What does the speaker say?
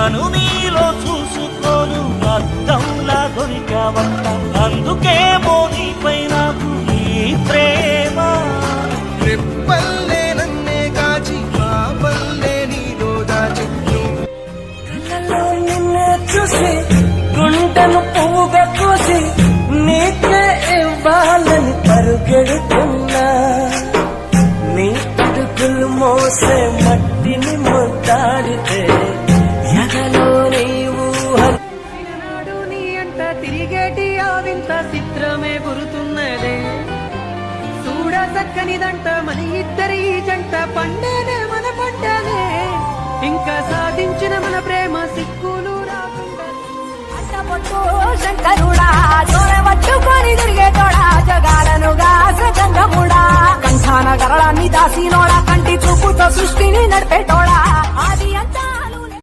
నన్ను నీలో చూసుకోను అద్దంలా దొరికావంట అందుకే మోనీపై నాకు ఈ ప్రేమ రెప్పల్లే నన్నే కాచి పాపల్లే నీలో దాచి కళ్ళలో నిన్నే చూసి గుండెను పువ్వుగా కోసి నీకే ఇవ్వాలని పరుగెడుతున్నా నీ అడుగులు మోసే మట్టిని ముద్దాడితే ఎగలో నీవు నాడు నీ అంట తిరిగేటి ఆ వింత చిత్రమే గురుతున్నదే చూడ చక్కనిదంట మన ఇద్దరి జంట పండేనే మన పంటనే ఇంకా సాధించిన మన ప్రేమ సిక్కులు రాకుండా శంకరుడా జోర పట్టుకొని తిరిగేటోడా జగాలనుగా సగంగముడా కంఠాన గరళాన్ని దాసినోడా కంటి చూపుతో సృష్టిని నడిపేటోడా అది అంతా